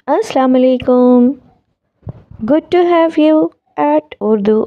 Assalamu alaikum. Good to have you at Urdu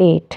8।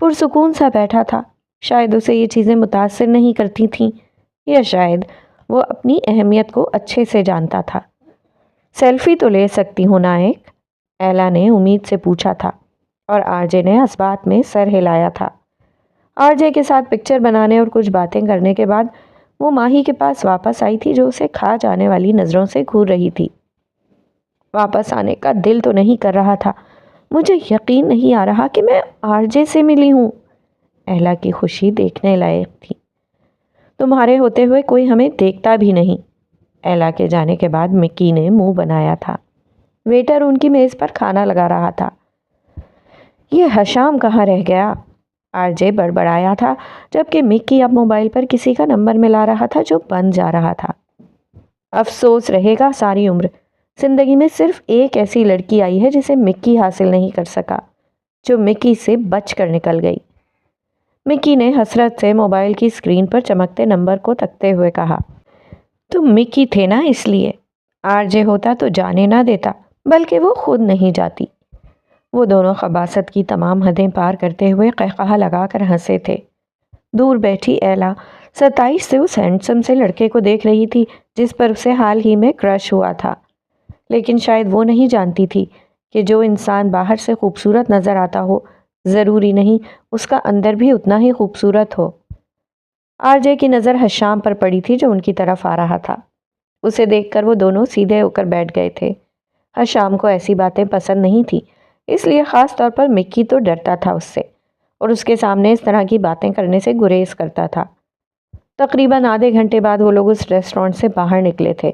پرسکون سا بیٹھا تھا۔ شاید اسے یہ چیزیں متاثر نہیں کرتی تھیں، یا شاید وہ اپنی اہمیت کو اچھے سے جانتا تھا۔ سیلفی تو لے سکتی ہوں نائک؟ ایلا نے امید سے پوچھا تھا، اور آر جے نے اس بات میں سر ہلایا تھا۔ آر جے کے ساتھ پکچر بنانے اور کچھ باتیں کرنے کے بعد وہ ماہی کے پاس واپس آئی تھی، جو اسے کھا جانے والی نظروں سے گھور رہی تھی۔ واپس آنے کا دل تو نہیں کر رہا تھا۔ مجھے یقین نہیں آ رہا کہ میں آر جے سے ملی ہوں۔ ایلا کی خوشی دیکھنے لائق تھی۔ تمہارے ہوتے ہوئے کوئی ہمیں دیکھتا بھی نہیں۔ ایلا کے جانے کے بعد مکی نے منہ بنایا تھا۔ ویٹر ان کی میز پر کھانا لگا رہا تھا۔ یہ حشام کہاں رہ گیا؟ آر جے بڑبڑایا تھا، جبکہ مکی اب موبائل پر کسی کا نمبر ملا رہا تھا جو بند جا رہا تھا۔ افسوس رہے گا ساری عمر۔ زندگی میں صرف ایک ایسی لڑکی آئی ہے جسے مکی حاصل نہیں کر سکا، جو مکی سے بچ کر نکل گئی۔ مکی نے حسرت سے موبائل کی اسکرین پر چمکتے نمبر کو تکتے ہوئے کہا، تم مکی تھے نا، اس لیے۔ آر جے ہوتا تو جانے نہ دیتا، بلکہ وہ خود نہیں جاتی۔ وہ دونوں خباثت کی تمام حدیں پار کرتے ہوئے قہقہہ لگا کر ہنسے تھے۔ دور بیٹھی ایلا ستائش سے اس ہینڈسم سے لڑکے کو دیکھ رہی تھی جس پر اسے حال ہی میں کرش ہوا تھا، لیکن شاید وہ نہیں جانتی تھی کہ جو انسان باہر سے خوبصورت نظر آتا ہو، ضروری نہیں اس کا اندر بھی اتنا ہی خوبصورت ہو۔ آر جے کی نظر حشام پر پڑی تھی جو ان کی طرف آ رہا تھا۔ اسے دیکھ کر وہ دونوں سیدھے ہو کر بیٹھ گئے تھے۔ حشام کو ایسی باتیں پسند نہیں تھی، اس لیے خاص طور پر مکی تو ڈرتا تھا اس سے، اور اس کے سامنے اس طرح کی باتیں کرنے سے گریز کرتا تھا۔ تقریباً آدھے گھنٹے بعد وہ لوگ اس ریسٹورنٹ سے باہر نکلے تھے۔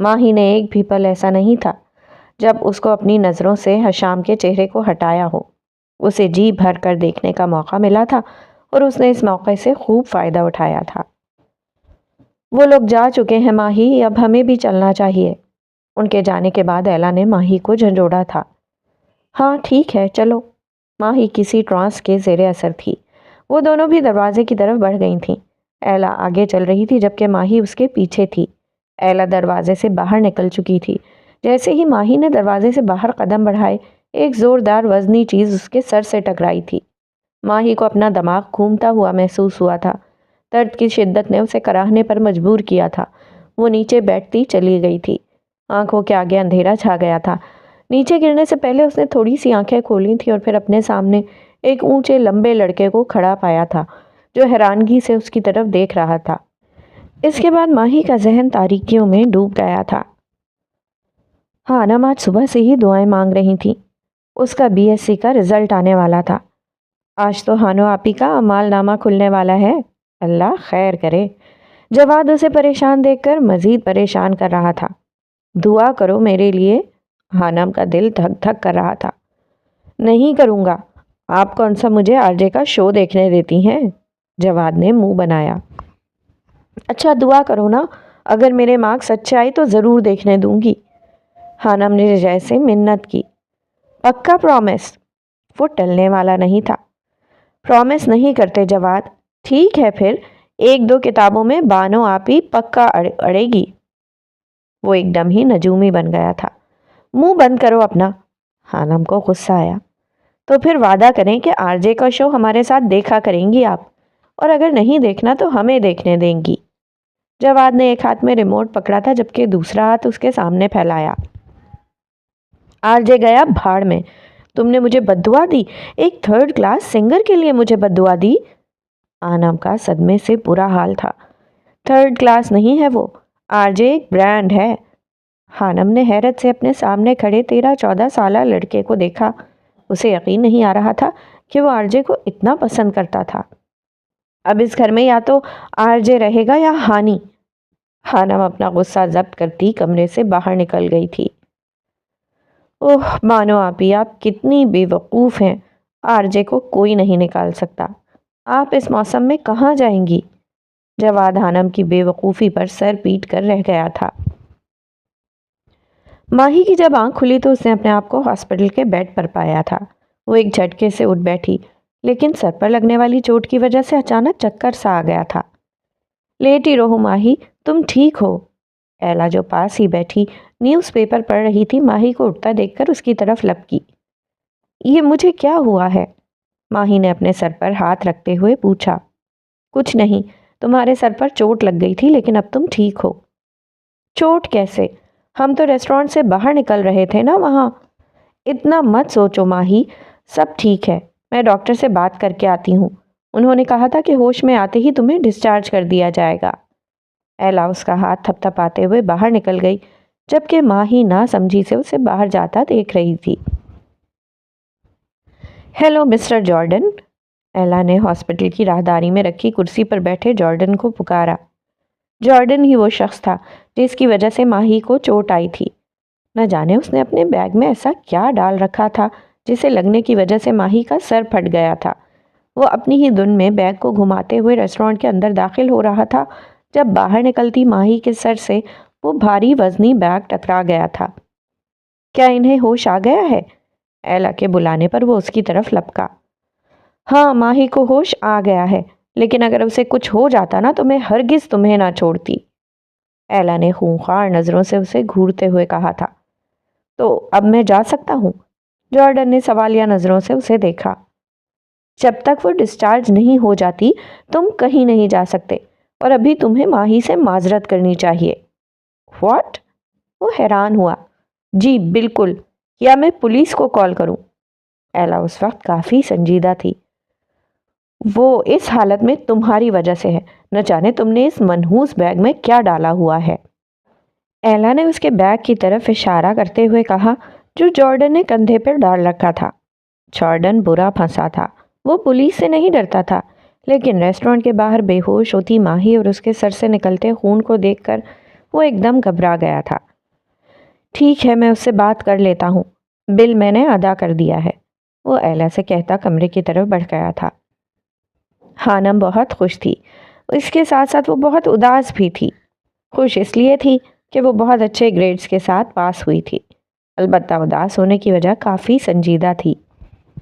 ماہی نے ایک بھی پل ایسا نہیں تھا جب اس کو اپنی نظروں سے حشام کے چہرے کو ہٹایا ہو۔ اسے جی بھر کر دیکھنے کا موقع ملا تھا، اور اس نے اس موقع سے خوب فائدہ اٹھایا تھا۔ وہ لوگ جا چکے ہیں ماہی، اب ہمیں بھی چلنا چاہیے۔ ان کے جانے کے بعد ایلا نے ماہی کو جھنجھوڑا تھا۔ ہاں ٹھیک ہے چلو۔ ماہی کسی ٹرانس کے زیر اثر تھی۔ وہ دونوں بھی دروازے کی طرف بڑھ گئی تھیں۔ ایلا آگے چل رہی تھی جبکہ ماہی اس کے پیچھے تھی۔ ایلا دروازے سے باہر نکل چکی تھی۔ جیسے ہی ماہی نے دروازے سے باہر قدم بڑھائے، ایک زوردار وزنی چیز اس کے سر سے ٹکرائی تھی۔ ماہی کو اپنا دماغ گھومتا ہوا محسوس ہوا تھا۔ درد کی شدت نے اسے کراہنے پر مجبور کیا تھا۔ وہ نیچے بیٹھتی چلی گئی تھی۔ آنکھوں کے آگے اندھیرا چھا گیا تھا۔ نیچے گرنے سے پہلے اس نے تھوڑی سی آنکھیں کھولی تھیں اور پھر اپنے سامنے ایک اونچے لمبے لڑکے کو کھڑا پایا تھا جو حیرانگی سے اس کی طرف دیکھ رہا تھا۔ اس کے بعد ماہی کا ذہن تاریکیوں میں ڈوب گیا تھا۔ ہانم آج صبح سے ہی دعائیں مانگ رہی تھیں۔ اس کا بی ایس سی کا رزلٹ آنے والا تھا۔ آج تو ہانو آپی کا اعمال نامہ کھلنے والا ہے، اللہ خیر کرے۔ جواد اسے پریشان دیکھ کر مزید پریشان کر رہا تھا۔ دعا کرو میرے لیے۔ ہانم کا دل دھک دھک کر رہا تھا۔ نہیں کروں گا، آپ کون سا مجھے آر جے کا شو دیکھنے دیتی ہیں؟ جواد نے منہ بنایا۔ اچھا دعا کرو نا، اگر میرے مارکس اچھے آئے تو ضرور دیکھنے دوں گی۔ ہانم نے جیسے منت کی۔ پکا پرومس؟ وہ ٹلنے والا نہیں تھا۔ پرومس نہیں کرتے جواد۔ ٹھیک ہے پھر، ایک دو کتابوں میں بانو آپی پکا اڑے گی۔ وہ ایک دم ہی نجومی بن گیا تھا۔ منہ بند کرو اپنا۔ ہانم کو غصہ آیا۔ تو پھر وعدہ کریں کہ آر جے کا شو ہمارے ساتھ دیکھا کریں گی آپ، اور اگر نہیں دیکھنا تو ہمیں دیکھنے دیں گی۔ جواد نے ایک ہاتھ میں ریموٹ پکڑا تھا جبکہ دوسرا ہاتھ اس کے سامنے پھیلایا۔ آر جے گیا بھاڑ میں۔ تم نے مجھے بد دعا دی، ایک تھرڈ کلاس سنگر کے لیے مجھے بد دعا دی؟ آنم کا صدمے سے برا حال تھا۔ تھرڈ کلاس نہیں ہے وہ، آر جے ایک برانڈ ہے۔ ہانم نے حیرت سے اپنے سامنے کھڑے 13-14 سالہ لڑکے کو دیکھا۔ اسے یقین نہیں آ رہا تھا کہ وہ آر جے کو اتنا پسند کرتا تھا۔ اب اس گھر میں یا تو آر جے رہے گا یا ہانی۔ ہانم اپنا غصہ ضبط کرتی کمرے سے باہر نکل گئی تھی۔ اوہ بانو آپی، آپ کتنی بے وقوف ہیں، آر جے کو کوئی نہیں نکال سکتا۔ آپ اس موسم میں کہاں جائیں گی؟ جواد ہانم کی بے وقوفی پر سر پیٹ کر رہ گیا تھا۔ ماہی کی جب آنکھ کھلی تو اس نے اپنے آپ کو ہاسپٹل کے بیڈ پر پایا تھا۔ وہ ایک جھٹکے سے اٹھ بیٹھی، لیکن سر پر لگنے والی چوٹ کی وجہ سے اچانک چکر سا آ گیا تھا۔ لیٹی رہو ماہی، تم ٹھیک ہو؟ ایلا جو پاس ہی بیٹھی نیوز پیپر پڑھ رہی تھی، ماہی کو اٹھتا دیکھ کر اس کی طرف لپکی۔ یہ مجھے کیا ہوا ہے؟ ماہی نے اپنے سر پر ہاتھ رکھتے ہوئے پوچھا۔ کچھ نہیں، تمہارے سر پر چوٹ لگ گئی تھی لیکن اب تم ٹھیک ہو۔ چوٹ کیسے؟ ہم تو ریسٹورانٹ سے باہر نکل رہے تھے نا وہاں۔ اتنا مت سوچو ماہی، سب ٹھیک ہے، میں ڈاکٹر سے بات کر کے آتی ہوں۔ انہوں نے کہا تھا کہ ہوش میں آتے ہی تمہیں ڈسچارج کر دیا جائے گا۔ ایلا اس کا ہاتھ تھپ تھپاتے ہوئے باہر نکل گئی، جبکہ ماہی نہ سمجھی سے اسے باہر جاتا دیکھ رہی تھی۔ ہیلو مسٹر جارڈن، ایلا نے ہاسپٹل کی راہداری میں رکھی کرسی پر بیٹھے جارڈن کو پکارا۔ جارڈن ہی وہ شخص تھا جس کی وجہ سے ماہی کو چوٹ آئی تھی۔ نہ جانے اس نے اپنے بیگ میں ایسا کیا ڈال رکھا تھا جسے لگنے کی وجہ سے ماہی کا سر پھٹ گیا تھا۔ وہ اپنی ہی دھن میں بیگ کو گھماتے ہوئے ریسٹورانٹ کے اندر داخل ہو رہا تھا جب باہر نکلتی ماہی کے سر سے وہ بھاری وزنی بیگ ٹکرا گیا تھا۔ کیا انہیں ہوش آ گیا ہے؟ ایلا کے بلانے پر وہ اس کی طرف لپکا۔ ہاں، ماہی کو ہوش آ گیا ہے، لیکن اگر اسے کچھ ہو جاتا نا تو میں ہرگز تمہیں نہ چھوڑتی، ایلا نے خونخوار نظروں سے اسے گھورتے ہوئے کہا تھا۔ تو اب میں جا سکتا ہوں؟ جارڈن نے سوالیہ نظروں سے اسے دیکھا۔ جب تک وہ ڈسچارج نہیں ہو جاتی تم کہیں نہیں جا سکتے، اور ابھی تمہیں ماہی سے معذرت کرنی چاہیے۔ واٹ؟ وہ حیران ہوا۔ جی بالکل، یا میں پولیس کو کال کروں؟ ایلا اس وقت کافی سنجیدہ تھی۔ وہ اس حالت میں تمہاری وجہ سے ہے، نہ جانے تم نے اس منحوس بیگ میں کیا ڈالا ہوا ہے۔ ایلا نے اس کے بیگ کی طرف اشارہ کرتے ہوئے کہا جو جارڈن نے کندھے پر ڈال رکھا تھا۔ جارڈن برا پھنسا تھا۔ وہ پولیس سے نہیں ڈرتا تھا، لیکن ریسٹورانٹ کے باہر بے ہوش ہوتی ماہی اور اس کے سر سے نکلتے خون کو دیکھ کر وہ ایک دم گھبرا گیا تھا۔ ٹھیک ہے، میں اس سے بات کر لیتا ہوں، بل میں نے ادا کر دیا ہے، وہ ایلا سے کہتا کمرے کی طرف بڑھ گیا تھا۔ خانم بہت خوش تھی، اس کے ساتھ ساتھ وہ بہت اداس بھی تھی۔ خوش اس لیے تھی کہ وہ بہت اچھے گریڈز کے ساتھ پاس ہوئی تھی، البتہ اداس ہونے کی وجہ کافی سنجیدہ تھی۔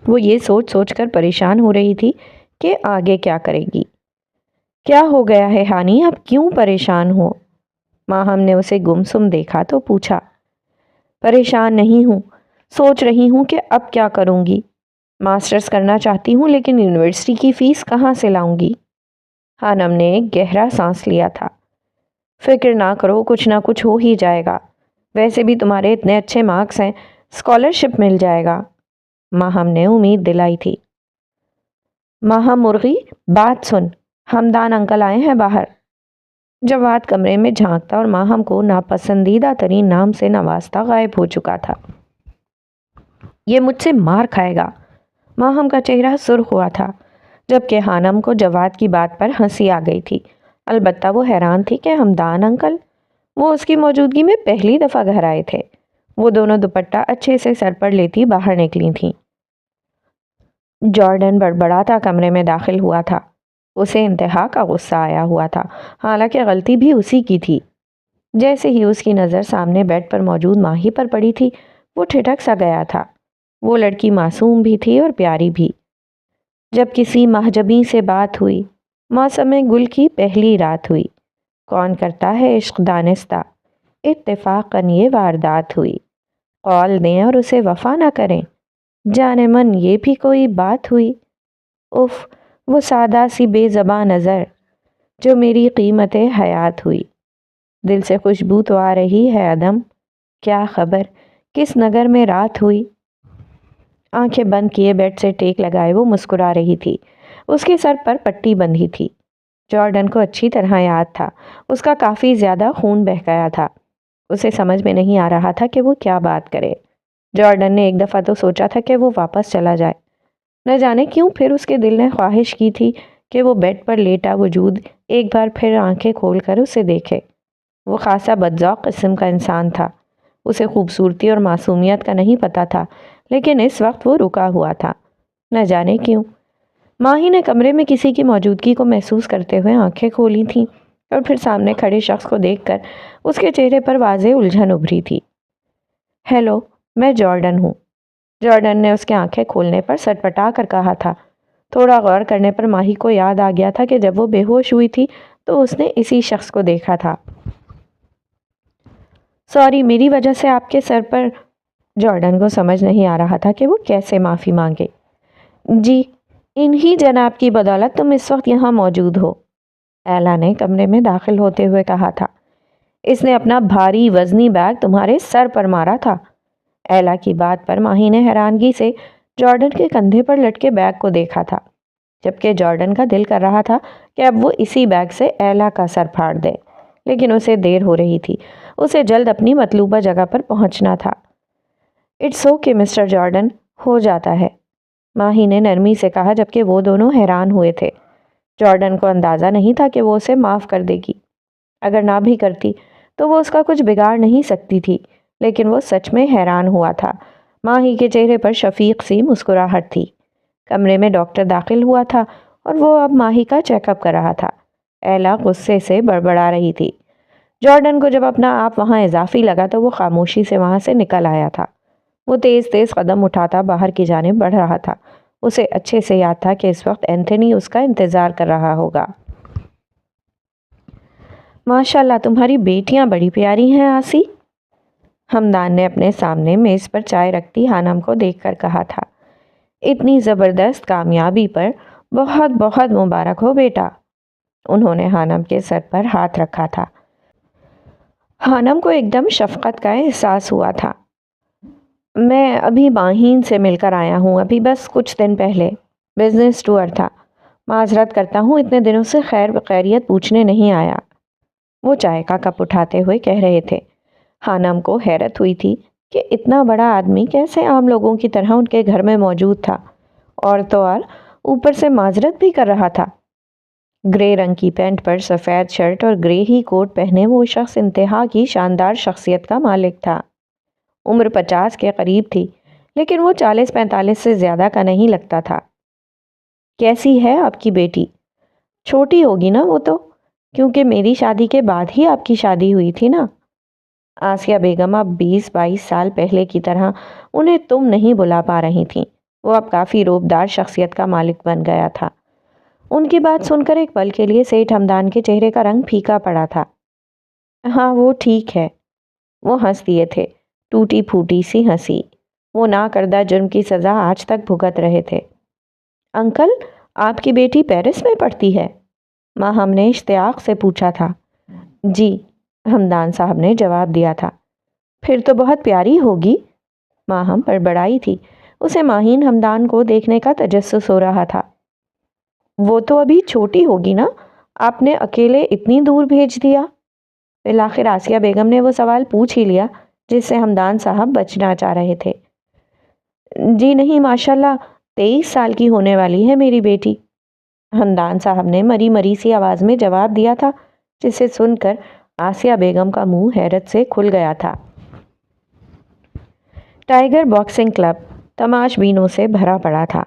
وہ یہ سوچ سوچ کر پریشان ہو رہی تھی کہ آگے کیا کرے گی۔ کیا ہو گیا ہے ہانی، اب کیوں پریشان ہو؟ ماہم نے اسے گمسم دیکھا تو پوچھا۔ پریشان نہیں ہوں، سوچ رہی ہوں کہ اب کیا کروں گی۔ ماسٹرز کرنا چاہتی ہوں لیکن یونیورسٹی کی فیس کہاں سے لاؤں گی؟ خانم نے ایک گہرا سانس لیا تھا۔ فکر نہ کرو، کچھ نہ کچھ ہو ہی جائے گا، ویسے بھی تمہارے اتنے اچھے مارکس ہیں، اسکالرشپ مل جائے گا، ماہم نے امید دلائی تھی۔ ماہم مرغی، بات سن، ہمدان انکل آئے ہیں باہر۔ جواد کمرے میں جھانکتا اور ماہم کو ناپسندیدہ ترین نام سے نوازتا غائب ہو چکا تھا۔ یہ مجھ سے مار کھائے گا، ماہم کا چہرہ سرخ ہوا تھا، جبکہ خانم کو جواد کی بات پر ہنسی آ گئی تھی۔ البتہ وہ حیران تھی کہ ہمدان انکل، وہ اس کی موجودگی میں پہلی دفعہ گھر آئے تھے۔ وہ دونوں دوپٹہ اچھے سے سر پر لیتی باہر نکلی تھیں۔ جارڈن بڑبڑاتا کمرے میں داخل ہوا تھا۔ اسے انتہا کا غصہ آیا ہوا تھا، حالانکہ غلطی بھی اسی کی تھی۔ جیسے ہی اس کی نظر سامنے بیڈ پر موجود ماہی پر پڑی تھی، وہ ٹھٹک سا گیا تھا۔ وہ لڑکی معصوم بھی تھی اور پیاری بھی۔ جب کسی مہجبی سے بات ہوئی، موسم گل کی پہلی رات ہوئی، کون کرتا ہے عشق دانستہ، اتفاقاً یہ واردات ہوئی، قول دیں اور اسے وفا نہ کریں، جانے من یہ بھی کوئی بات ہوئی، اف وہ سادہ سی بے زباں نظر جو میری قیمت حیات ہوئی، دل سے خوشبو تو آ رہی ہے عدم، کیا خبر کس نگر میں رات ہوئی۔ آنکھیں بند کیے بیڈ سے ٹیک لگائے وہ مسکرا رہی تھی۔ اس کے سر پر پٹی بندھی تھی۔ جارڈن کو اچھی طرح یاد تھا، اس کا کافی زیادہ خون بہہ گیا تھا۔ اسے سمجھ میں نہیں آ رہا تھا کہ وہ کیا بات کرے۔ جارڈن نے ایک دفعہ تو سوچا تھا کہ وہ واپس چلا جائے، نہ جانے کیوں پھر اس کے دل نے خواہش کی تھی کہ وہ بیڈ پر لیٹا وجود ایک بار پھر آنکھیں کھول کر اسے دیکھے۔ وہ خاصا بدذوق قسم کا انسان تھا، اسے خوبصورتی اور معصومیت کا نہیں پتا تھا، لیکن اس وقت وہ رکا ہوا تھا، نہ جانے کیوں۔ ماہی نے کمرے میں کسی کی موجودگی کو محسوس کرتے ہوئے آنکھیں کھولی تھیں اور پھر سامنے کھڑے شخص کو دیکھ کر اس کے چہرے پر واضح الجھن ابھری تھی۔ ہیلو، میں جارڈن ہوں، جارڈن نے اس کے آنکھیں کھولنے پر سٹپٹا کر کہا تھا۔ تھوڑا غور کرنے پر ماہی کو یاد آ گیا تھا کہ جب وہ بے ہوش ہوئی تھی تو اس نے اسی شخص کو دیکھا تھا۔ سوری، میری وجہ سے آپ کے سر پر، جارڈن کو سمجھ نہیں آ رہا تھا کہ وہ کیسے معافی مانگے۔ جی، انہی جناب کی بدولت تم اس وقت یہاں موجود ہو، ایلا نے کمرے میں داخل ہوتے ہوئے کہا تھا۔ اس نے اپنا بھاری وزنی بیگ تمہارے سر پر مارا تھا۔ ایلا کی بات پر ماہی نے حیرانگی سے جارڈن کے کندھے پر لٹکے بیگ کو دیکھا تھا، جبکہ جارڈن کا دل کر رہا تھا کہ اب وہ اسی بیگ سے ایلا کا سر پھاڑ دے، لیکن اسے دیر ہو رہی تھی، اسے جلد اپنی مطلوبہ جگہ پر پہنچنا تھا۔ اٹس اوکے مسٹر جارڈن، ہو جاتا ہے، ماہی نے نرمی سے کہا، جبکہ وہ دونوں حیران ہوئے تھے۔ جارڈن کو اندازہ نہیں تھا کہ وہ اسے معاف کر دے گی۔ اگر نہ بھی کرتی تو وہ اس کا کچھ بگاڑ نہیں سکتی تھی، لیکن وہ سچ میں حیران ہوا تھا۔ ماہی کے چہرے پر شفیق سی مسکراہٹ تھی۔ کمرے میں ڈاکٹر داخل ہوا تھا اور وہ اب ماہی کا چیک اپ کر رہا تھا۔ ایلا غصے سے بڑبڑا رہی تھی۔ جارڈن کو جب اپنا آپ وہاں اضافی لگا تو وہ خاموشی سے وہاں سے نکل آیا تھا۔ وہ تیز تیز قدم اٹھاتا باہر کی جانب بڑھ رہا تھا۔ اسے اچھے سے یاد تھا کہ اس وقت اینتھنی اس کا انتظار کر رہا ہوگا۔ ماشاءاللہ تمہاری بیٹیاں بڑی پیاری ہیں آسی، ہمدان نے اپنے سامنے میز پر چائے رکھتی ہانم کو دیکھ کر کہا تھا۔ اتنی زبردست کامیابی پر بہت بہت مبارک ہو بیٹا۔ انہوں نے ہانم کے سر پر ہاتھ رکھا تھا۔ ہانم کو ایک دم شفقت کا احساس ہوا تھا۔ میں ابھی ماہین سے مل کر آیا ہوں، ابھی بس کچھ دن پہلے، بزنس ٹور تھا، معذرت کرتا ہوں اتنے دنوں سے خیر خیریت پوچھنے نہیں آیا، وہ چائے کا کپ اٹھاتے ہوئے کہہ رہے تھے۔ ہانم کو حیرت ہوئی تھی کہ اتنا بڑا آدمی کیسے عام لوگوں کی طرح ان کے گھر میں موجود تھا، اور تو اور اوپر سے معذرت بھی کر رہا تھا۔ گرے رنگ کی پینٹ پر سفید شرٹ اور گرے ہی کوٹ پہنے وہ شخص انتہا کی شاندار شخصیت کا مالک تھا۔ عمر 50 کے قریب تھی، لیکن وہ 40-45 سے زیادہ کا نہیں لگتا تھا۔ کیسی ہے آپ کی بیٹی؟ چھوٹی ہوگی نا وہ تو، کیونکہ میری شادی کے بعد ہی آپ کی شادی ہوئی تھی نا۔ آسیہ بیگم اب 20-22 سال پہلے کی طرح انہیں تم نہیں بلا پا رہی تھیں۔ وہ اب کافی روبدار شخصیت کا مالک بن گیا تھا۔ ان کی بات سن کر ایک پل کے لیے سیٹھ ہمدان کے چہرے کا رنگ پھیکا پڑا تھا۔ ہاں وہ ٹھیک ہے، وہ ہنس دیے تھے، ٹوٹی پھوٹی سی ہنسی۔ وہ نہ کردہ جرم کی سزا آج تک بھگت رہے تھے۔ انکل، آپ کی بیٹی پیرس میں پڑھتی ہے؟ ماہم نے اشتیاق سے پوچھا تھا۔ جی، ہمدان صاحب نے جواب دیا تھا۔ پھر تو بہت پیاری ہوگی، ماہم بڑبڑائی تھی۔ اسے ماہین ہمدان کو دیکھنے کا تجسس ہو رہا تھا۔ وہ تو ابھی چھوٹی ہوگی نا، آپ نے اکیلے اتنی دور بھیج دیا؟ بالآخر آسیہ بیگم نے وہ سوال پوچھ ہی لیا جس سے ہمدان صاحب بچنا چاہ رہے تھے۔ جی نہیں، ماشاءاللہ 23 سال کی ہونے والی ہے میری بیٹی، ہمدان صاحب نے مری مری سی آواز میں جواب دیا تھا، جسے سن کر آسیہ بیگم کا منہ حیرت سے کھل گیا تھا۔ ٹائیگر باکسنگ کلب تماش بینوں سے بھرا پڑا تھا۔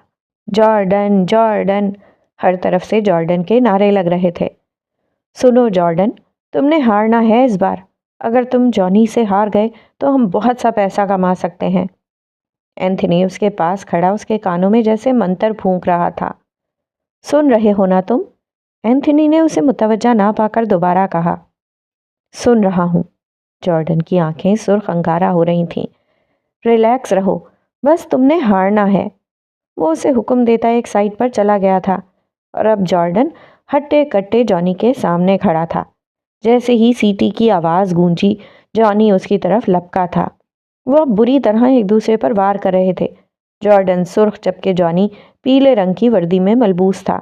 جارڈن جارڈن، ہر طرف سے جارڈن کے نعرے لگ رہے تھے۔ سنو جارڈن، تم نے ہارنا ہے اس بار۔ اگر تم جانی سے ہار گئے تو ہم بہت سا پیسہ کما سکتے ہیں۔ اینتھنی اس کے پاس کھڑا اس کے کانوں میں جیسے منتر پھونک رہا تھا۔ سن رہے ہو نا تم؟ اینتھنی نے اسے متوجہ نہ پا کر دوبارہ کہا۔ سن رہا ہوں۔ جارڈن کی آنکھیں سرخ انگارہ ہو رہی تھیں۔ ریلیکس رہو، بس تم نے ہارنا ہے۔ وہ اسے حکم دیتا ایک سائٹ پر چلا گیا تھا، اور اب جارڈن ہٹے کٹے جانی کے سامنے کھڑا تھا۔ جیسے ہی سیٹی کی آواز گونجی، جانی اس کی طرف لپکا تھا۔ وہ اب بری طرح ایک دوسرے پر وار کر رہے تھے۔ جارڈن سرخ جبکہ جانی پیلے رنگ کی وردی میں ملبوس تھا۔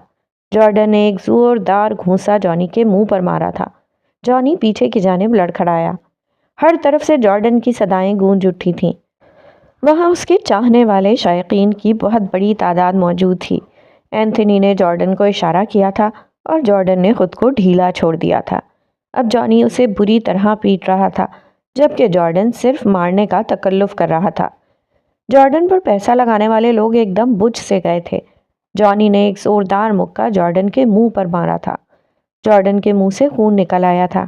جارڈن نے ایک زوردار گھونسا جانی کے منہ پر مارا تھا۔ جانی پیچھے کی جانب لڑکھڑایا۔ ہر طرف سے جارڈن کی صدائیں گونج اٹھی تھیں۔ وہاں اس کے چاہنے والے شائقین کی بہت بڑی تعداد موجود تھی۔ اینتھنی نے جارڈن کو اشارہ کیا تھا اور جارڈن نے خود کو ڈھیلا چھوڑ دیا تھا۔ اب جانی اسے بری طرح پیٹ رہا تھا، جبکہ جارڈن صرف مارنے کا تکلف کر رہا تھا۔ جارڈن پر پیسہ لگانے والے لوگ ایک دم بجھ سے گئے تھے۔ جانی نے ایک زوردار مکہ جارڈن کے منہ پر مارا تھا۔ جارڈن کے منہ سے خون نکل آیا تھا۔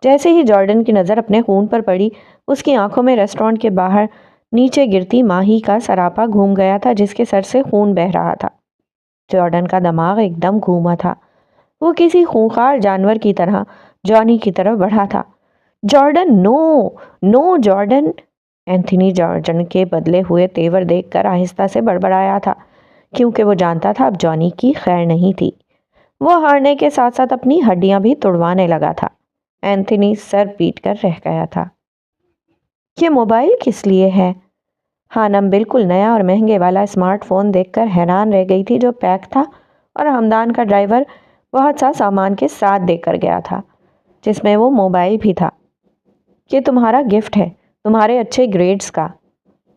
جیسے ہی جارڈن کی نظر اپنے خون پر پڑی، اس کی آنکھوں میں ریسٹورانٹ کے باہر نیچے گرتی ماہی کا سراپا گھوم گیا تھا جس کے سر سے خون بہہ رہا تھا۔ جارڈن کا دماغ ایک دم گھوما تھا۔ وہ کسی خونخوار جانور کی طرح جانی کی طرف بڑھا تھا۔ جارڈن، نو نو جارڈن! اینتھنی جارڈن کے بدلے ہوئے تیور دیکھ کر آہستہ سے بڑبڑایا تھا۔ کیونکہ وہ جانتا تھا اب جانی کی خیر نہیں تھی۔ وہ ہارنے کے ساتھ ساتھ اپنی ہڈیاں بھی توڑوانے لگا تھا۔ اینتھنی سر پیٹ کر رہ گیا تھا۔ یہ موبائل کس لیے ہے؟ خانم بالکل نیا اور مہنگے والا اسمارٹ فون دیکھ کر حیران رہ گئی تھی جو پیک تھا اور ہمدان کا ڈرائیور بہت سا سامان کے ساتھ دے کر گیا تھا جس میں وہ موبائل بھی تھا۔ یہ تمہارا گفٹ ہے، تمہارے اچھے گریڈز کا،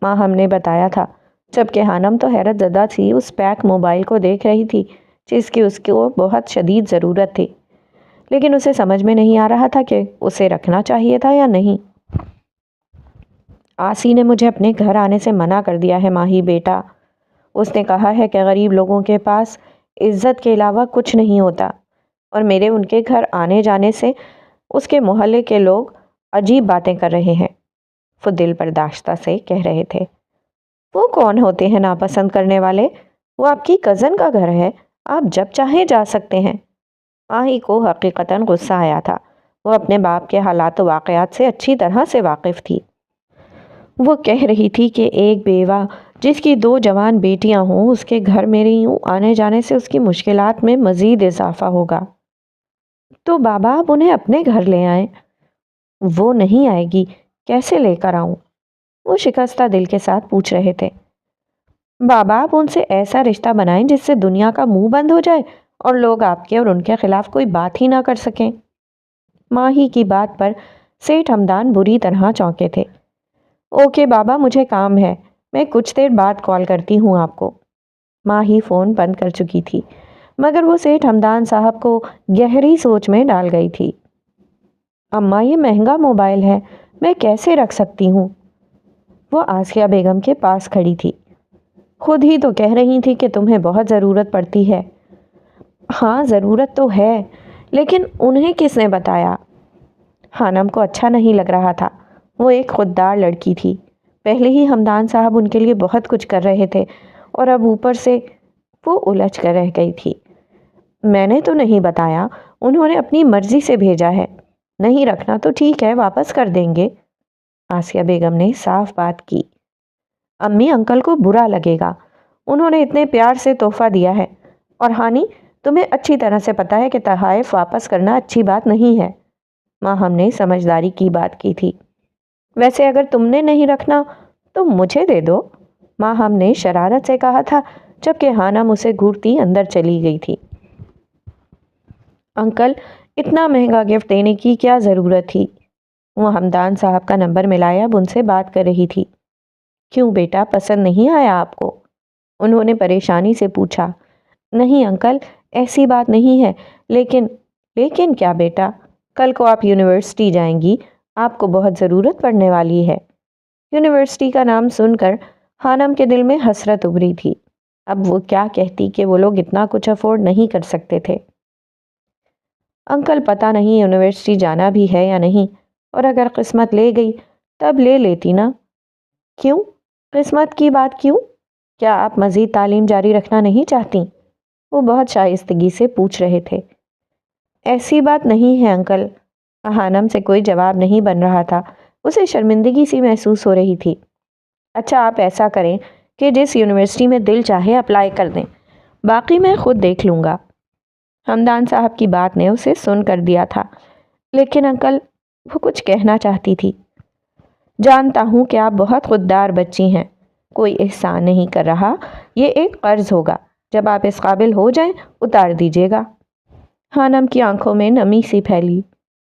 ماں ہم نے بتایا تھا، جبکہ خانم تو حیرت زدہ تھی اس پیک موبائل کو دیکھ رہی تھی جس کی اس کو بہت شدید ضرورت تھی، لیکن اسے سمجھ میں نہیں آ رہا تھا کہ اسے رکھنا چاہیے تھا یا نہیں۔ آسی نے مجھے اپنے گھر آنے سے منع کر دیا ہے ماہی بیٹا، اس نے کہا ہے کہ غریب لوگوں کے پاس عزت کے علاوہ کچھ نہیں ہوتا، اور میرے ان کے گھر آنے جانے سے اس کے محلے کے لوگ عجیب باتیں کر رہے ہیں۔ وہ دل برداشتہ سے کہہ رہے تھے۔ وہ کون ہوتے ہیں ناپسند کرنے والے؟ وہ آپ کی کزن کا گھر ہے، آپ جب چاہیں جا سکتے ہیں۔ ماہی کو حقیقتاً غصہ آیا تھا، وہ اپنے باپ کے حالات و واقعات سے اچھی طرح سے واقف تھی۔ وہ کہہ رہی تھی کہ ایک بیوہ جس کی 2 جوان بیٹیاں ہوں، اس کے گھر میرے یوں آنے جانے سے اس کی مشکلات میں مزید اضافہ ہوگا۔ تو بابا آپ انہیں اپنے گھر لے آئیں۔ وہ نہیں آئے گی، کیسے لے کر آؤں؟ وہ شکستہ دل کے ساتھ پوچھ رہے تھے۔ بابا آپ ان سے ایسا رشتہ بنائیں جس سے دنیا کا منہ بند ہو جائے اور لوگ آپ کے اور ان کے خلاف کوئی بات ہی نہ کر سکیں۔ ماہی کی بات پر سیٹھ ہمدان بری طرح چونکے تھے۔ اوکے بابا، مجھے کام ہے، میں کچھ دیر بعد کال کرتی ہوں آپ کو۔ ماہی فون بند کر چکی تھی، مگر وہ سیٹھ ہمدان صاحب کو گہری سوچ میں ڈال گئی تھی۔ اماں یہ مہنگا موبائل ہے، میں کیسے رکھ سکتی ہوں؟ وہ آسیہ بیگم کے پاس کھڑی تھی۔ خود ہی تو کہہ رہی تھی کہ تمہیں بہت ضرورت پڑتی ہے۔ ہاں ضرورت تو ہے، لیکن انہیں کس نے بتایا؟ خانم کو اچھا نہیں لگ رہا تھا، وہ ایک خوددار لڑکی تھی، پہلے ہی ہمدان صاحب ان کے لیے بہت کچھ کر رہے تھے اور اب اوپر سے وہ الجھ کر رہ گئی تھی۔ میں نے تو نہیں بتایا، انہوں نے اپنی مرضی سے بھیجا ہے، نہیں رکھنا تو ٹھیک ہے، واپس کر دیں گے۔ آسیہ بیگم نے صاف بات کی۔ امی انکل کو برا لگے گا، انہوں نے اتنے پیار سے تحفہ دیا ہے، اور ہانی تمہیں اچھی طرح سے پتا ہے کہ تحائف واپس کرنا اچھی بات نہیں ہے۔ ماں ہم نے سمجھداری کی بات کی تھی۔ ویسے اگر تم نے نہیں رکھنا تو مجھے دے دو، ماں ہم نے شرارت سے کہا تھا، جبکہ خانم اسے گھورتی اندر چلی گئی تھی۔ انکل اتنا مہنگا گفٹ دینے کی کیا ضرورت تھی؟ وہ ہمدان صاحب کا نمبر ملایا، اب ان سے بات کر رہی تھی۔ کیوں بیٹا، پسند نہیں آیا آپ کو؟ انہوں نے پریشانی سے پوچھا۔ نہیں انکل، ایسی بات نہیں ہے، لیکن کیا بیٹا؟ کل کو آپ یونیورسٹی جائیں گی، آپ کو بہت ضرورت پڑنے والی ہے۔ یونیورسٹی کا نام سن کر خانم کے دل میں حسرت ابھری تھی۔ اب وہ کیا کہتی کہ وہ لوگ اتنا کچھ افورڈ نہیں کر سکتے تھے۔ انکل پتہ نہیں یونیورسٹی جانا بھی ہے یا نہیں، اور اگر قسمت لے گئی تب لے لیتی نا۔ کیوں؟ قسمت کی بات کیوں؟ کیا آپ مزید تعلیم جاری رکھنا نہیں چاہتی؟ وہ بہت شائستگی سے پوچھ رہے تھے۔ ایسی بات نہیں ہے انکل۔ خانم سے کوئی جواب نہیں بن رہا تھا، اسے شرمندگی سی محسوس ہو رہی تھی۔ اچھا آپ ایسا کریں کہ جس یونیورسٹی میں دل چاہے اپلائی کر دیں، باقی میں خود دیکھ لوں گا۔ ہمدان صاحب کی بات نے اسے سن کر دیا تھا، لیکن انکل، وہ کچھ کہنا چاہتی تھی۔ جانتا ہوں کہ آپ بہت خوددار بچی ہیں، کوئی احسان نہیں کر رہا، یہ ایک قرض ہوگا، جب آپ اس قابل ہو جائیں اتار دیجیے گا۔ خانم کی آنکھوں میں نمی سی پھیلی،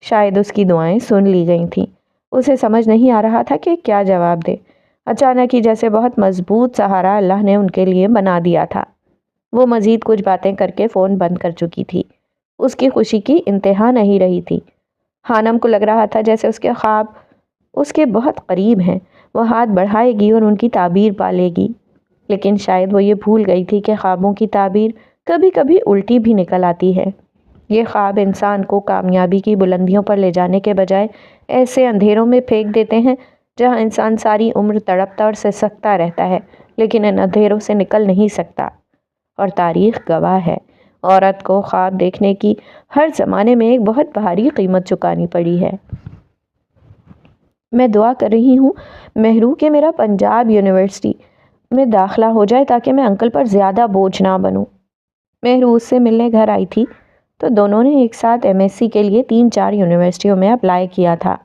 شاید اس کی دعائیں سن لی گئی تھیں۔ اسے سمجھ نہیں آ رہا تھا کہ کیا جواب دے۔ اچانک ہی جیسے بہت مضبوط سہارا اللہ نے ان کے لیے بنا دیا تھا۔ وہ مزید کچھ باتیں کر کے فون بند کر چکی تھی۔ اس کی خوشی کی انتہا نہیں رہی تھی۔ خانم کو لگ رہا تھا جیسے اس کے خواب اس کے بہت قریب ہیں، وہ ہاتھ بڑھائے گی اور ان کی تعبیر پالے گی، لیکن شاید وہ یہ بھول گئی تھی کہ خوابوں کی تعبیر کبھی کبھی الٹی بھی نکل آتی ہے۔ یہ خواب انسان کو کامیابی کی بلندیوں پر لے جانے کے بجائے ایسے اندھیروں میں پھینک دیتے ہیں جہاں انسان ساری عمر تڑپتا اور سسکتا رہتا ہے، لیکن ان اندھیروں سے نکل نہیں سکتا۔ اور تاریخ گواہ ہے، عورت کو خواب دیکھنے کی ہر زمانے میں ایک بہت بھاری قیمت چکانی پڑی ہے۔ میں دعا کر رہی ہوں مہرو کہ میرا پنجاب یونیورسٹی میں داخلہ ہو جائے تاکہ میں انکل پر زیادہ بوجھ نہ بنوں۔ مہروز سے ملنے گھر آئی تھی تو دونوں نے ایک ساتھ MSc کے لیے 3-4 یونیورسٹیوں میں اپلائی کیا تھا۔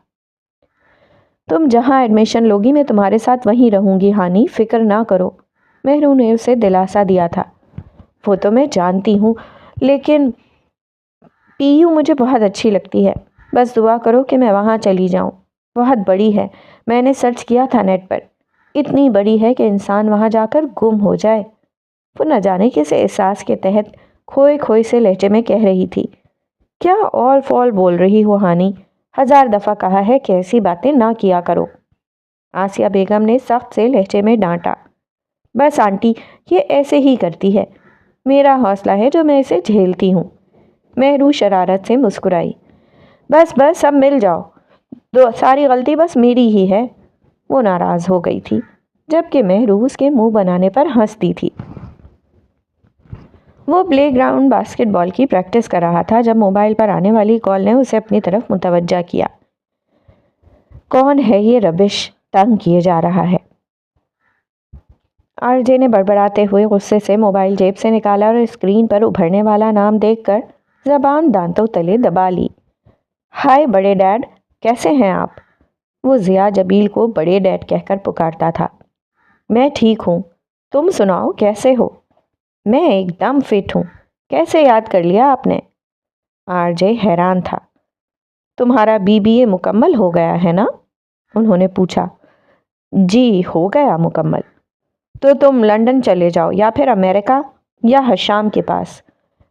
تم جہاں ایڈمیشن لوگی میں تمہارے ساتھ وہیں رہوں گی ہانی، فکر نہ کرو، مہرو نے اسے دلاسا دیا تھا۔ وہ تو میں جانتی ہوں، لیکن PU مجھے بہت اچھی لگتی ہے، بس دعا کرو کہ میں وہاں چلی جاؤں۔ بہت بڑی ہے، میں نے سرچ کیا تھا نیٹ پر، اتنی بڑی ہے کہ انسان وہاں جا کر گم ہو جائے۔ وہ نہ جانے کس احساس کے تحت کھوئے کھوئے سے لہجے میں کہہ رہی تھی۔ کیا آل فال بول رہی ہو ہانی، 1000 دفعہ کہا ہے کہ ایسی باتیں نہ کیا کرو۔ آسیہ بیگم نے سخت سے لہجے میں ڈانٹا۔ بس آنٹی، یہ ایسے ہی کرتی ہے، میرا حوصلہ ہے جو میں اسے جھیلتی ہوں۔ مہرو شرارت سے مسکرائی۔ بس بس سب مل جاؤ، ساری غلطی بس میری ہی ہے۔ وہ ناراض ہو گئی تھی، جبکہ مہرو اس کے منہ بنانے پر ہنستی تھی۔ وہ پلے گراؤنڈ باسکٹ بال کی پریکٹس کر رہا تھا جب موبائل پر آنے والی کال نے اسے اپنی طرف متوجہ کیا۔ کون ہے یہ ربش تنگ کیے جا رہا ہے؟ RJ نے بڑبڑاتے ہوئے غصے سے موبائل جیب سے نکالا اور اسکرین پر ابھرنے والا نام دیکھ کر زبان دانتوں تلے دبا لی۔ ہائے بڑے ڈیڈ، کیسے ہیں آپ؟ وہ ضیاء جبیل کو بڑے ڈیڈ کہہ کر پکارتا تھا۔ میں ٹھیک ہوں، تم سناؤ کیسے ہو؟ میں ایک دم فٹ ہوں، کیسے یاد کر لیا آپ نے؟ RJ حیران تھا۔ تمہارا BBA مکمل ہو گیا ہے نا؟ انہوں نے پوچھا۔ جی ہو گیا مکمل۔ تو تم لندن چلے جاؤ یا پھر امریکہ یا حشام کے پاس۔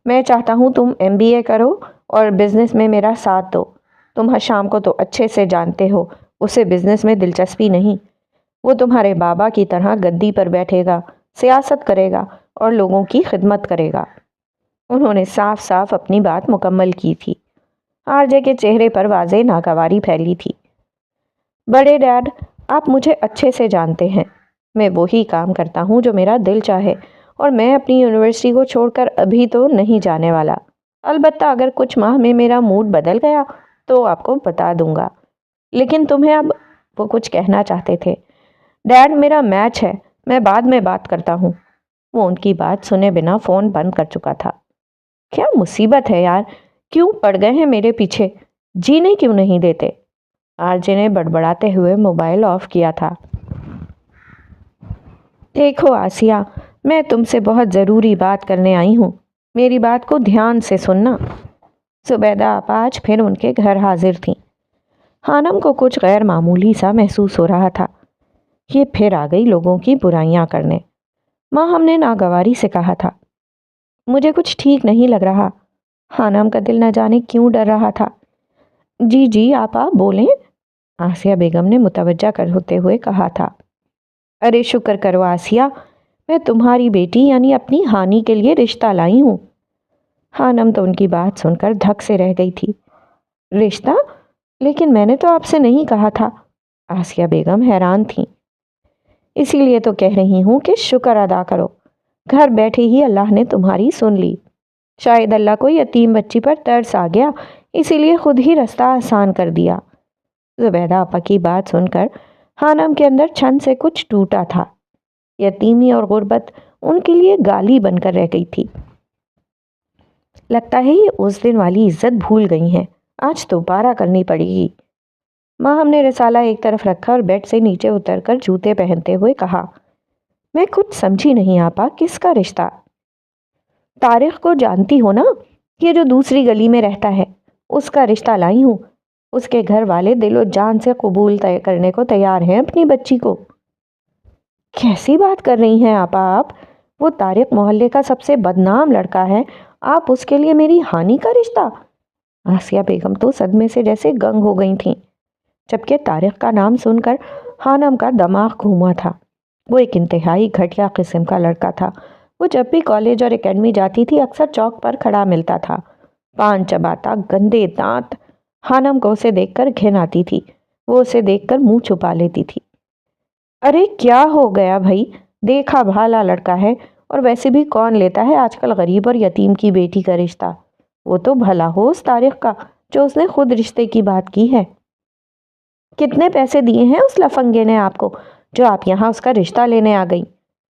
میں چاہتا ہوں تم MBA کرو اور بزنس میں میرا ساتھ دو۔ تم حشام کو تو اچھے سے جانتے ہو، اسے بزنس میں دلچسپی نہیں۔ وہ تمہارے بابا کی طرح گدی پر بیٹھے گا، سیاست کرے گا اور لوگوں کی خدمت کرے گا۔ انہوں نے صاف صاف اپنی بات مکمل کی تھی۔ RJ کے چہرے پر واضح ناگواری پھیلی تھی۔ بڑے ڈیڈ، آپ مجھے اچھے سے جانتے ہیں، میں وہی کام کرتا ہوں جو میرا دل چاہے، اور میں اپنی یونیورسٹی کو چھوڑ کر ابھی تو نہیں جانے والا۔ البتہ اگر کچھ ماہ میں میرا موڈ بدل گیا تو آپ کو بتا دوں گا۔ لیکن تمہیں اب، وہ کچھ کہنا چاہتے تھے۔ ڈیڈ میرا میچ ہے، میں بعد میں بات کرتا ہوں۔ وہ ان کی بات سنے بنا فون بند کر چکا تھا۔ کیا مصیبت ہے یار، کیوں پڑ گئے ہیں میرے پیچھے؟ جینے کیوں نہیں دیتے؟ RJ نے بڑبڑاتے ہوئے موبائل آف کیا تھا۔ دیکھو آسیہ، میں تم سے بہت ضروری بات کرنے آئی ہوں، میری بات کو دھیان سے سننا۔ زبیدہ آپا آج پھر ان کے گھر حاضر تھیں۔ خانم کو کچھ غیر معمولی سا محسوس ہو رہا تھا۔ یہ پھر آ گئی لوگوں کی برائیاں کرنے۔ ماں ہم نے ناگواری سے کہا تھا۔ مجھے کچھ ٹھیک نہیں لگ رہا۔ خانم کا دل نہ جانے کیوں ڈر رہا تھا۔ جی جی آپا بولیں، آسیہ بیگم نے متوجہ کر ہوتے ہوئے کہا تھا۔ ارے شکر کرو آسیہ، میں تمہاری بیٹی یعنی اپنی ہانی کے لیے رشتہ لائی ہوں۔ خانم تو ان کی بات سن کر دھک سے رہ گئی تھی۔ رشتہ؟ لیکن میں نے تو آپ سے نہیں کہا تھا۔ آسیہ بیگم حیران تھیں۔ اسی لیے تو کہہ رہی ہوں کہ شکر ادا کرو، گھر بیٹھے ہی اللہ نے تمہاری سن لی۔ شاید اللہ کو یتیم بچی پر ترس آ گیا، اسی لیے خود ہی رستہ آسان کر دیا۔ زبیدہ آپا کی بات سن کر خانم کے اندر چھن سے کچھ ٹوٹا تھا۔ یتیمی اور غربت ان کے لیے گالی بن کر رہ گئی تھی۔ لگتا ہے یہ اس دن والی عزت بھول گئی ہیں، آج دوبارہ کرنی پڑے گی۔ ماں ہم نے رسالہ ایک طرف رکھا اور بیڈ سے نیچے اتر کر جوتے پہنتے ہوئے کہا، میں کچھ سمجھی نہیں آپا، کس کا رشتہ؟ طارق کو جانتی ہو نا، یہ جو دوسری گلی میں رہتا ہے، اس کا رشتہ لائی ہوں۔ اس کے گھر والے دل و جان سے قبول کرنے کو تیار ہیں اپنی بچی کو۔ کیسی بات کر رہی ہیں آپا آپ؟ وہ طارق محلے کا سب سے بدنام لڑکا ہے، آپ اس کے لیے میری ہانی کا رشتہ؟ آسیہ بیگم تو صدمے سے جیسے گنگ ہو گئی تھیں، جبکہ طارق کا نام سن کر خانم کا دماغ گھوما تھا۔ وہ ایک انتہائی گھٹیا قسم کا لڑکا تھا۔ وہ جب بھی کالج اور اکیڈمی جاتی تھی اکثر چوک پر کھڑا ملتا تھا، پان چباتا، گندے دانت۔ خانم کو اسے دیکھ کر گھن آتی تھی، وہ اسے دیکھ کر منہ چھپا لیتی تھی۔ ارے کیا ہو گیا بھائی، دیکھا بھالا لڑکا ہے، اور ویسے بھی کون لیتا ہے آج کل غریب اور یتیم کی بیٹی کا رشتہ؟ وہ تو بھلا ہو اس طارق کا جو اس نے خود رشتے کی بات کی ہے۔ کتنے پیسے دیے ہیں اس لفنگے نے آپ کو جو آپ یہاں اس کا رشتہ لینے آ گئی؟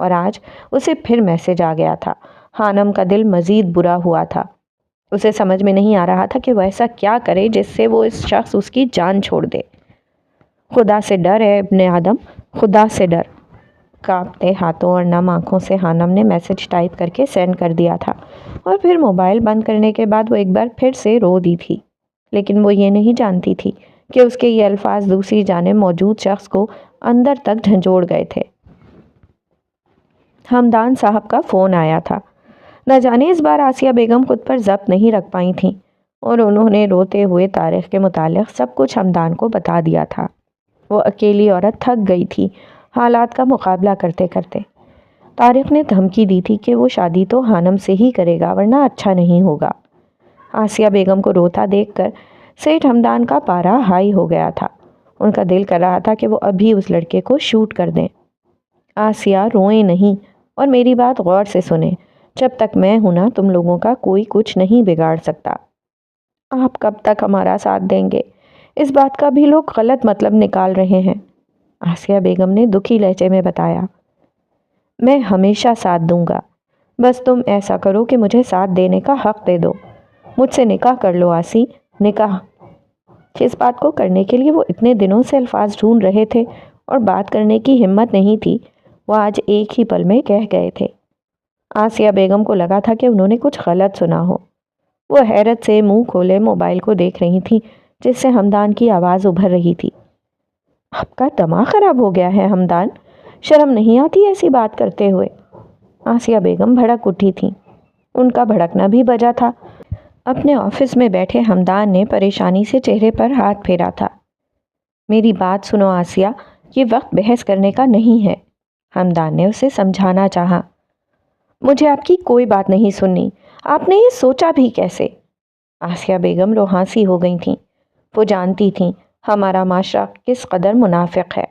اور آج اسے پھر میسج آ گیا تھا۔ خانم کا دل مزید برا ہوا تھا۔ اسے سمجھ میں نہیں آ رہا تھا کہ وہ ایسا کیا کرے جس سے وہ اس شخص اس کی جان چھوڑ دے۔ خدا سے ڈر ہے ابن آدم، خدا سے ڈر۔ کانپتے ہاتھوں اور نم آنکھوں سے خانم نے میسج ٹائپ کر کے سینڈ کر دیا تھا، اور پھر موبائل بند کرنے کے بعد وہ ایک بار پھر سے رو دی تھی۔ لیکن وہ یہ نہیں جانتی تھی کہ اس کے یہ الفاظ دوسری جانب موجود شخص کو اندر تک جھنجھوڑ گئے تھے۔ ہمدان صاحب کا فون آیا تھا۔ نہ جانے اس بار آسیہ بیگم خود پر ضبط نہیں رکھ پائی تھیں، اور انہوں نے روتے ہوئے طارق کے متعلق سب کچھ ہمدان کو بتا دیا تھا۔ وہ اکیلی عورت تھک گئی تھی حالات کا مقابلہ کرتے کرتے۔ طارق نے دھمکی دی تھی کہ وہ شادی تو خانم سے ہی کرے گا ورنہ اچھا نہیں ہوگا۔ آسیہ بیگم کو روتا دیکھ کر سیٹھ ہمدان کا پارا ہائی ہو گیا تھا۔ ان کا دل کر رہا تھا کہ وہ ابھی اس لڑکے کو شوٹ کر دیں۔ آسیہ روئیں نہیں اور میری بات غور سے سنیں، جب تک میں ہوں نا تم لوگوں کا کوئی کچھ نہیں بگاڑ سکتا۔ آپ کب تک ہمارا ساتھ دیں گے؟ اس بات کا بھی لوگ غلط مطلب نکال رہے ہیں، آسیہ بیگم نے دکھی لہجے میں بتایا۔ میں ہمیشہ ساتھ دوں گا، بس تم ایسا کرو کہ مجھے ساتھ دینے کا حق دے دو۔ مجھ سے نکاح کر لو آسی، نکاح۔ اس بات کو کرنے کے لیے وہ اتنے دنوں سے الفاظ ڈھونڈ رہے تھے اور بات کرنے کی ہمت نہیں تھی، وہ آج ایک ہی پل میں کہہ گئے تھے۔ آسیہ بیگم کو لگا تھا کہ انہوں نے کچھ غلط سنا ہو۔ وہ حیرت سے منہ کھولے موبائل کو دیکھ رہی تھی، جس سے ہمدان کی آواز ابھر رہی تھی۔ آپ کا دماغ خراب ہو گیا ہے ہمدان، شرم نہیں آتی ایسی بات کرتے ہوئے؟ آسیہ بیگم بھڑک اٹھی تھیں۔ ان کا بھڑکنا بھی بجا تھا۔ اپنے آفس میں بیٹھے ہمدان نے پریشانی سے چہرے پر ہاتھ پھیرا تھا۔ میری بات سنو آسیہ، یہ وقت بحث کرنے کا نہیں ہے، ہمدان نے اسے سمجھانا چاہا۔ مجھے آپ کی کوئی بات نہیں سننی، آپ نے یہ سوچا بھی کیسے؟ آسیہ بیگم روحانسی ہو گئی تھیں۔ وہ جانتی تھیں ہمارا معاشرہ کس قدر منافق ہے۔